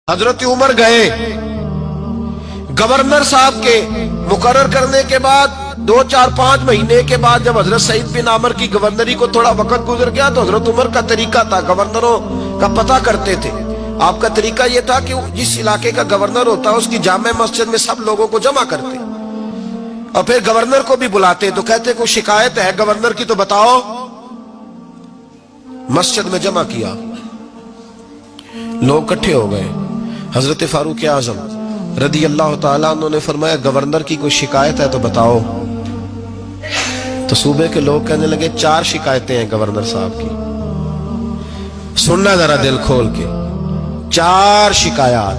حضرت عمر گئے گورنر صاحب کے مقرر کرنے کے بعد 2-4-5 مہینے کے بعد جب حضرت سعید بن عامر کی گورنری کو تھوڑا وقت گزر گیا تو حضرت عمر کا طریقہ تھا، گورنروں کا پتہ کرتے تھے۔ آپ کا طریقہ یہ تھا کہ جس علاقے کا گورنر ہوتا ہے اس کی جامع مسجد میں سب لوگوں کو جمع کرتے اور پھر گورنر کو بھی بلاتے، تو کہتے کوئی شکایت ہے گورنر کی تو بتاؤ۔ مسجد میں جمع کیا، لوگ اکٹھے ہو گئے۔ حضرت فاروق اعظم رضی اللہ تعالیٰ عنہ نے فرمایا گورنر کی کوئی شکایت ہے تو بتاؤ۔ تو صوبے کے لوگ کہنے لگے 4 شکایتیں ہیں گورنر صاحب کی۔ سننا ذرا دل کھول کے، 4 شکایات۔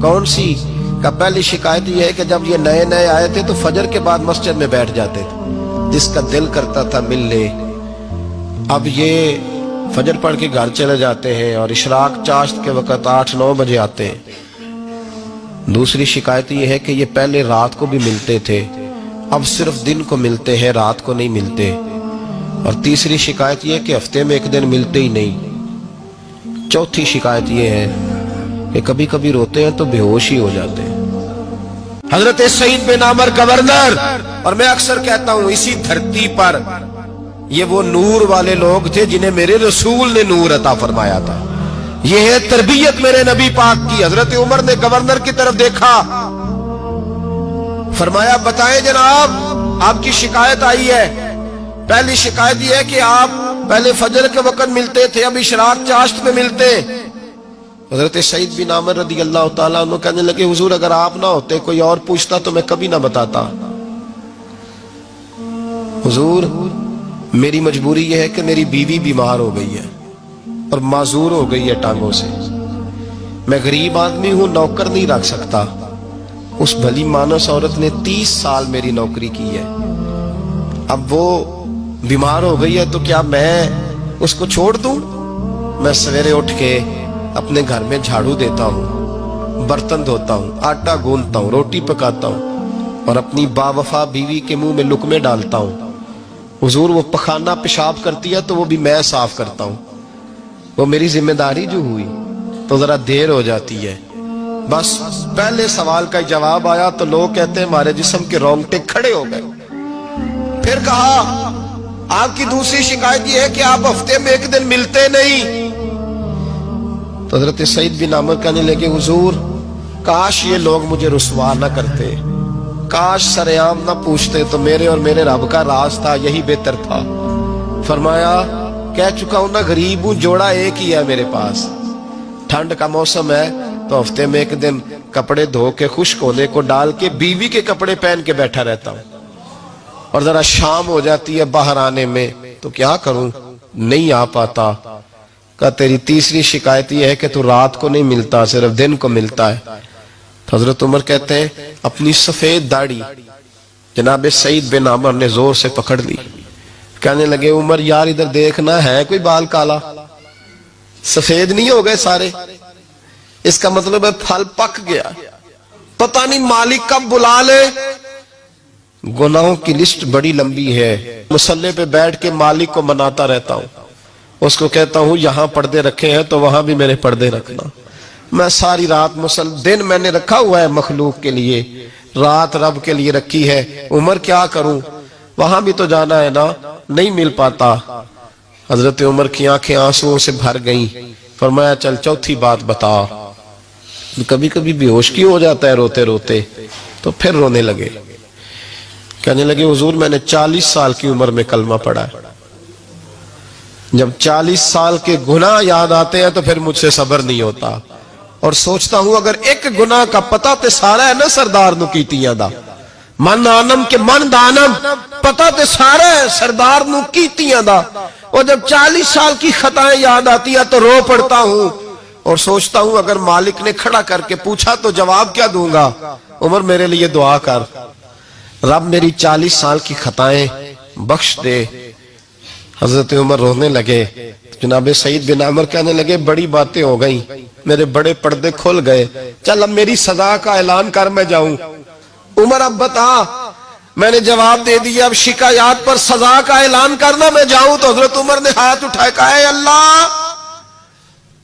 کون سی؟ کہ پہلی شکایت یہ ہے کہ جب یہ نئے نئے آئے تھے تو فجر کے بعد مسجد میں بیٹھ جاتے تھے، جس کا دل کرتا تھا مل لے۔ اب یہ فجر پڑھ کے گھر چلے جاتے ہیں اور اشراق چاشت کے وقت 8-9 بجے آتے ہیں۔ دوسری شکایت یہ ہے کہ یہ پہلے رات کو بھی ملتے تھے، اب صرف دن کو ملتے ہیں، رات کو نہیں ملتے۔ اور تیسری شکایت یہ ہے کہ ہفتے میں ایک دن ملتے ہی نہیں۔ چوتھی شکایت یہ ہے کہ کبھی کبھی روتے ہیں تو بے ہوش ہی ہو جاتے ہیں۔ حضرت سعید بن عامر گورنر، اور میں اکثر کہتا ہوں اسی دھرتی پر یہ وہ نور والے لوگ تھے جنہیں میرے رسول نے نور عطا فرمایا تھا۔ یہ ہے تربیت میرے نبی پاک کی۔ حضرت عمر نے گورنر کی طرف دیکھا، فرمایا بتائیں جناب، آپ کی شکایت آئی ہے۔ پہلی شکایت یہ ہے کہ آپ پہلے فجر کے وقت ملتے تھے، اب اشراق چاشت میں ملتے۔ حضرت سعید بن عامر رضی اللہ تعالیٰ عنہ کہنے لگے حضور اگر آپ نہ ہوتے کوئی اور پوچھتا تو میں کبھی نہ بتاتا۔ حضور میری مجبوری یہ ہے کہ میری بیوی بیمار ہو گئی ہے اور معذور ہو گئی ہے ٹانگوں سے، میں غریب آدمی ہوں، نوکر نہیں رکھ سکتا۔ اس بھلی مانس عورت نے 30 سال میری نوکری کی ہے، اب وہ بیمار ہو گئی ہے تو کیا میں اس کو چھوڑ دوں؟ میں سویرے اٹھ کے اپنے گھر میں جھاڑو دیتا ہوں، برتن دھوتا ہوں، آٹا گوندتا ہوں، روٹی پکاتا ہوں اور اپنی باوفا بیوی کے منہ میں لقمے ڈالتا ہوں۔ حضور وہ پخانہ پیشاب کرتی ہے تو وہ بھی میں صاف کرتا ہوں، وہ میری ذمہ داری جو ہوئی تو ذرا دیر ہو جاتی ہے۔ بس پہلے سوال کا جواب آیا تو لوگ کہتے ہیں ہمارے جسم کے رونگٹے کھڑے ہو گئے۔ پھر کہا آپ کی دوسری شکایت یہ ہے کہ آپ ہفتے میں ایک دن ملتے نہیں۔ تو حضرت سعید بن عامر کہنے لگے حضور کاش یہ لوگ مجھے رسوا نہ کرتے، کاش سرعام نہ پوچھتے تو میرے اور میرے رب کا راز تھا، یہی بہتر تھا۔ فرمایا کہہ چکا ہوں نا غریب ہوں، جوڑا ایک ہی ہے میرے پاس، ٹھنڈ کا موسم ہے تو ہفتے میں ایک دن کپڑے دھو کے خشک ہونے کو ڈال کے بیوی کے کپڑے پہن کے بیٹھا رہتا ہوں، اور ذرا شام ہو جاتی ہے باہر آنے میں تو کیا کروں، نہیں آ پاتا۔ کہا تیری تیسری شکایت یہ ہے کہ تو رات کو نہیں ملتا، صرف دن کو ملتا ہے۔ حضرت عمر کہتے ہیں اپنی سفید داڑھی جناب سعید بن عامر نے زور سے پکڑ لی، کہنے لگے عمر یار ادھر دیکھنا ہے کوئی بال کالا، سفید نہیں ہو گئے سارے؟ اس کا مطلب ہے پھل پک گیا، پتہ نہیں مالک کب بلا لے۔ گناہوں کی لسٹ بڑی لمبی ہے، مصلی پہ بیٹھ کے مالک کو مناتا رہتا ہوں، اس کو کہتا ہوں یہاں پردے رکھے ہیں تو وہاں بھی میرے پردے رکھنا۔ میں ساری رات دن میں نے رکھا ہوا ہے مخلوق کے لیے، رات رب کے لیے رکھی ہے، عمر کیا کروں، وہاں بھی تو جانا ہے نا، نہیں مل پاتا۔ حضرت عمر کی آنکھیں آنسوؤں سے بھر گئیں۔ فرمایا چل چوتھی بات بتا۔ کبھی کبھی بے ہوش کیوں ہو جاتا ہے روتے روتے؟ تو پھر رونے لگے، کہنے لگے حضور میں نے 40 سال کی عمر میں کلمہ پڑھا ہے، جب 40 سال کے گناہ یاد آتے ہیں تو پھر مجھ سے صبر نہیں ہوتا، اور سوچتا ہوں اگر ایک گناہ کا پتہ تے سارا ہے نا سردار نو کیتیاں دا، من آنم کے من دانم، پتہ تے سارا ہے سردار نو کیتیاں دا، اور جب 40 سال کی خطائیں یاد آتی ہیں تو رو پڑتا ہوں اور سوچتا ہوں اگر مالک نے کھڑا کر کے پوچھا تو جواب کیا دوں گا؟ عمر میرے لیے دعا کر، رب میری 40 سال کی خطائیں بخش دے۔ حضرت عمر رونے لگے۔ جناب سعید بن عامر کہنے لگے بڑی باتیں ہو گئیں، میرے بڑے پردے کھل گئے، چل اب میری سزا کا اعلان کر میں جاؤں۔ عمر اب بتا، میں نے جواب دے دیا، اب شکایات پر سزا کا اعلان کرنا میں جاؤں؟ تو حضرت عمر نے ہاتھ اٹھائے کہا اے اللہ